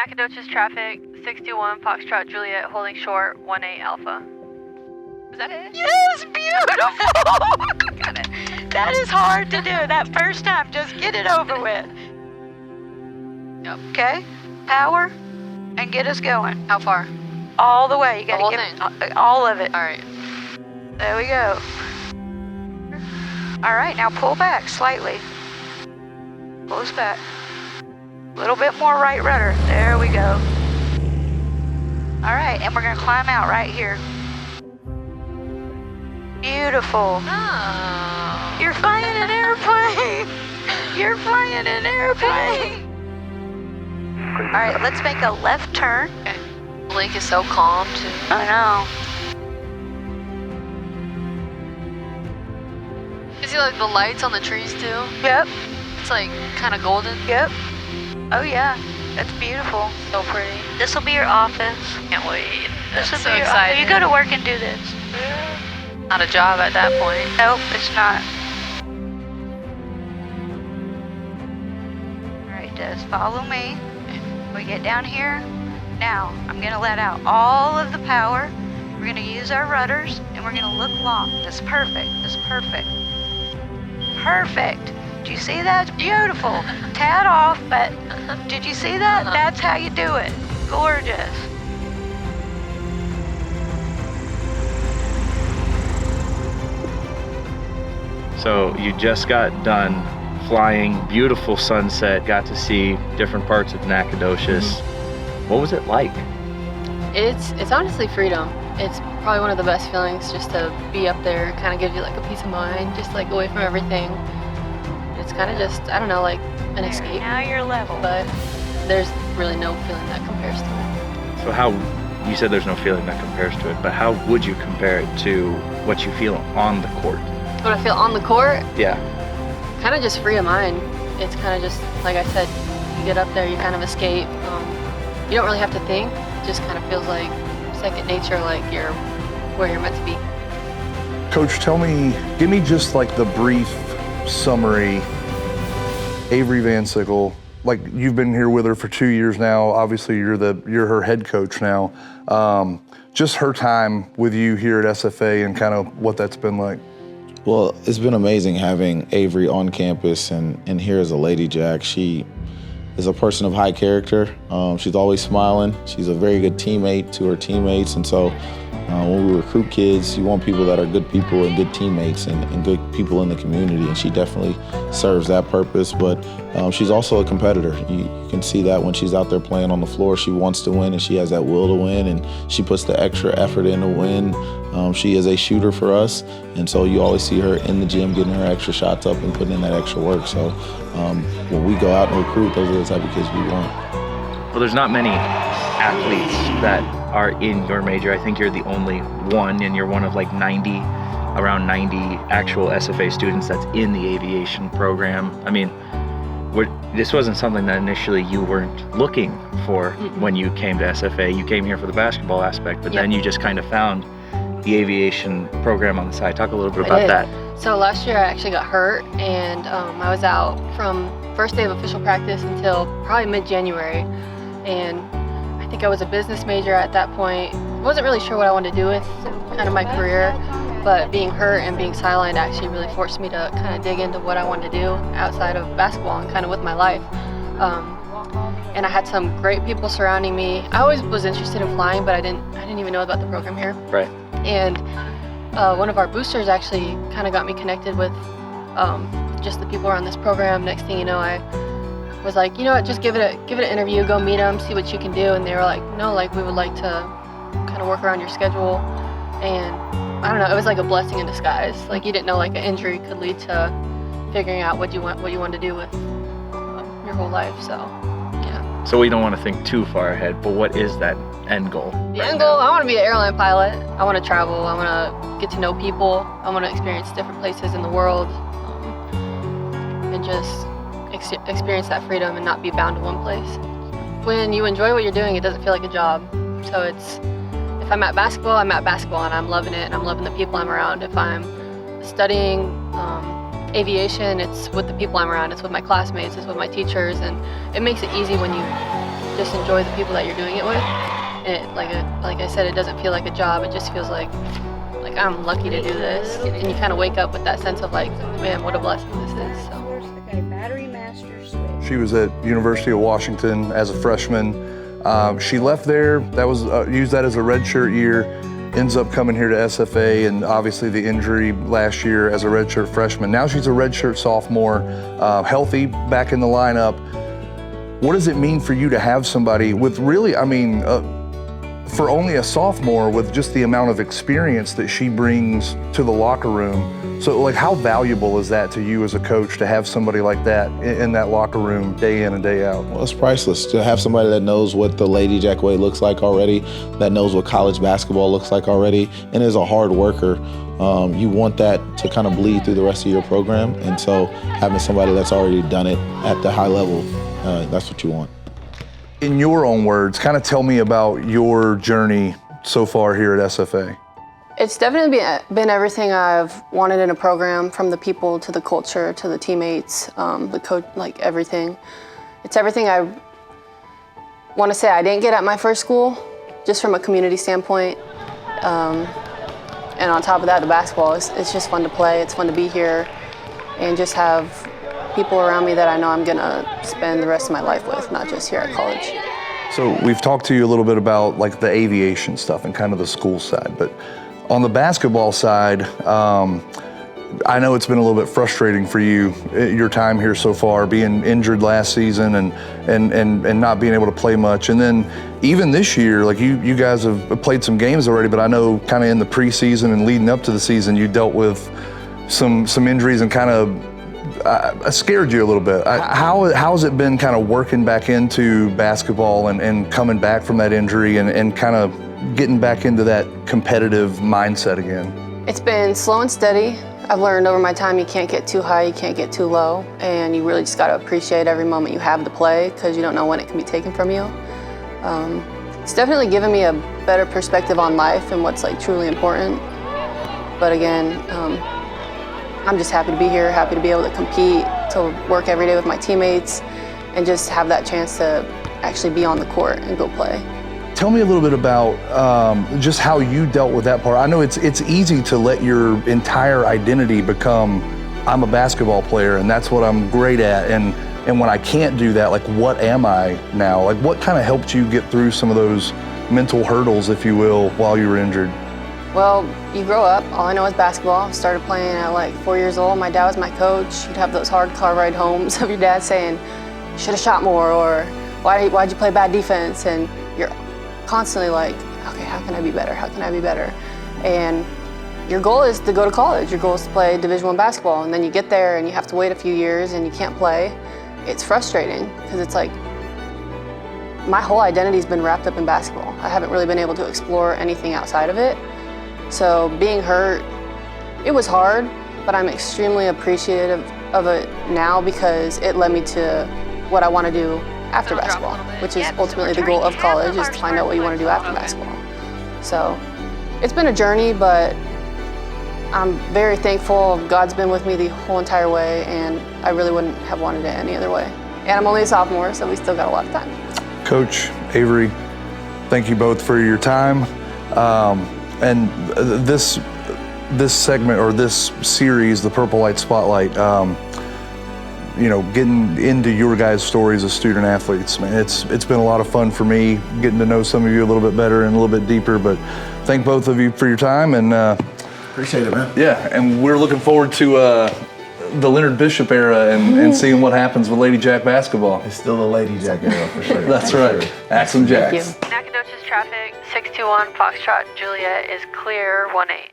Nacogdoches traffic, 61 Foxtrot Juliet, holding short, 18 Alpha. Is that it? Yes, beautiful. Got it. That is hard to do. That first time, just get it over with. Yep. Okay, power, and get us going. How far? All the way. You The whole gotta thing? give all of it. All right. There we go. All right, now pull back slightly. Pull us back. A little bit more right rudder. There we go. All right, and we're gonna climb out right here. Beautiful. Oh. You're flying an airplane. You're flying an airplane. All right, let's make a left turn. Okay. The lake is so calm, too. I know. You see, like, the lights on the trees, too? Yep, It's, like, kind of golden. yep. Oh yeah, that's beautiful. So pretty. This will be your office. Can't wait. This will That's so be your exciting. office. You go to work and do this. Not a job at that point. Nope, it's not. All right, just follow me. We get down here. Now, I'm gonna let out all of the power. We're gonna use our rudders, and we're gonna look long. That's perfect. That's perfect. Perfect. Did you see that? It's beautiful. Tad off, but did you see that? That's how you do it. Gorgeous. So you just got done flying, beautiful sunset, got to see different parts of Nacogdoches. What was it like? It's honestly freedom. It's probably one of the best feelings just to be up there. Kind of gives you like a peace of mind, just like away from everything. It's kind of just, I don't know, like an escape. Now you're level. But there's really no feeling that compares to it. So how, you said there's no feeling that compares to it, but how would you compare it to what you feel on the court? What I feel on the court, Yeah. kind of just free of mind. It's kind of just, like I said, you get up there, you kind of escape. You don't really have to think. It just kind of feels like second nature, like you're where you're meant to be. Coach, give me just like the brief summary. Avery Vansikle, like you've been here with her for 2 years now. Obviously, you're her head coach now. Just her time with you here at SFA and kind of what that's been like. Well, it's been amazing having Avery on campus and here as a Lady Jack. She is a person of high character. She's always smiling. She's a very good teammate to her teammates. And so when we recruit kids, you want people that are good people and good teammates and good people in the community. And she definitely serves that purpose. But she's also a competitor. You can see that when she's out there playing on the floor. She wants to win and she has that will to win. And she puts the extra effort in to win. She is a shooter for us. And so you always see her in the gym getting her extra shots up and putting in that extra work. So when we go out and recruit, those are the type of kids we want. Well, there's not many athletes that are in your major. I think you're the only one, and you're one of like around 90 actual SFA students that's in the aviation program. I mean, this wasn't something that initially you weren't looking for when you came to SFA. You came here for the basketball aspect, but then you just kind of found the aviation program on the side. Talk a little bit about that. So last year I actually got hurt, and I was out from first day of official practice until probably mid-January. And I think I was a business major at that point. Wasn't really sure what I wanted to do with kind of my career, but being hurt and being sidelined actually really forced me to kind of dig into what I wanted to do outside of basketball and kind of with my life. And I had some great people surrounding me. I always was interested in flying, but I didn't even know about the program here. Right. And one of our boosters actually kind of got me connected with just the people around this program. Next thing you know, I was like, you know what, just give it an interview, go meet them, see what you can do. And they were like, no, like we would like to kind of work around your schedule. And I don't know, it was like a blessing in disguise. Like you didn't know like an injury could lead to figuring out what you want to do with your whole life. So yeah. So we don't want to think too far ahead, but what is that end goal? The end goal, I want to be an airline pilot. I want to travel. I want to get to know people. I want to experience different places in the world, and just experience that freedom and not be bound to one place. When you enjoy what you're doing, it doesn't feel like a job. So if I'm at basketball, I'm at basketball and I'm loving it and I'm loving the people I'm around. If I'm studying aviation, it's with the people I'm around. It's with my classmates, it's with my teachers, and it makes it easy when you just enjoy the people that you're doing it with. And like I said, it doesn't feel like a job. It just feels like I'm lucky to do this. And you kind of wake up with that sense of like, man, what a blessing this is. So. Okay, battery master switch. She was at University of Washington as a freshman. She left there. That was used that as a redshirt year. Ends up coming here to SFA, and obviously the injury last year as a redshirt freshman. Now she's a redshirt sophomore, healthy, back in the lineup. What does it mean for you to have somebody with really, I mean, for only a sophomore, with just the amount of experience that she brings to the locker room? So like, how valuable is that to you as a coach to have somebody like that in that locker room day in and day out? Well, it's priceless to have somebody that knows what the Lady Jack way looks like already, that knows what college basketball looks like already, and is a hard worker. You want that to kind of bleed through the rest of your program, and so having somebody that's already done it at the high level, that's what you want. In your own words, kind of tell me about your journey so far here at SFA. It's definitely been everything I've wanted in a program, from the people to the culture to the teammates, the coach, like everything. It's everything I want to say I didn't get at my first school, just from a community standpoint. And on top of that, the basketball, it's just fun to play. It's fun to be here and just have people around me that I know I'm gonna spend the rest of my life with, not just here at college. So we've talked to you a little bit about like the aviation stuff and kind of the school side, but on the basketball side, I know it's been a little bit frustrating for you, your time here so far, being injured last season and not being able to play much. And then even this year, like you guys have played some games already, but I know kind of in the preseason and leading up to the season, you dealt with some injuries and kind of scared you a little bit. How has it been kind of working back into basketball and coming back from that injury and kind of getting back into that competitive mindset again? It's been slow and steady. I've learned over my time you can't get too high, you can't get too low, and you really just got to appreciate every moment you have to play, because you don't know when it can be taken from you. It's definitely given me a better perspective on life and what's like truly important. But again, I'm just happy to be here, happy to be able to compete, to work every day with my teammates, and just have that chance to actually be on the court and go play. Tell me a little bit about just how you dealt with that part. I know it's easy to let your entire identity become, I'm a basketball player and that's what I'm great at, and when I can't do that, like, what am I now? Like, what kind of helped you get through some of those mental hurdles, if you will, while you were injured? Well, you grow up, all I know is basketball. Started playing at like 4 years old. My dad was my coach. You'd have those hard car ride homes of your dad saying, you should have shot more, or why'd you play bad defense? And you're constantly like, okay, how can I be better? How can I be better? And your goal is to go to college. Your goal is to play Division I basketball. And then you get there and you have to wait a few years and you can't play. It's frustrating because it's like, my whole identity's been wrapped up in basketball. I haven't really been able to explore anything outside of it. So being hurt, it was hard, but I'm extremely appreciative of it now because it led me to what I want to do after basketball, which is ultimately the goal of college, is to find out what you want to do after basketball. So it's been a journey, but I'm very thankful. God's been with me the whole entire way, and I really wouldn't have wanted it any other way. And I'm only a sophomore, so we still got a lot of time. Coach, Avery, thank you both for your time. And this segment, or this series, the Purple Light Spotlight, you know, getting into your guys' stories as student athletes, man, it's been a lot of fun for me, getting to know some of you a little bit better and a little bit deeper. But thank both of you for your time, and Appreciate it, man. yeah, and we're looking forward to the Leonard Bishop era and seeing what happens with Lady Jack basketball. It's still a Lady Jack era for sure. That's for right. Sure. Axum Jacks. Thank you. Nacogdoches traffic, 621 Foxtrot Juliet is clear 18.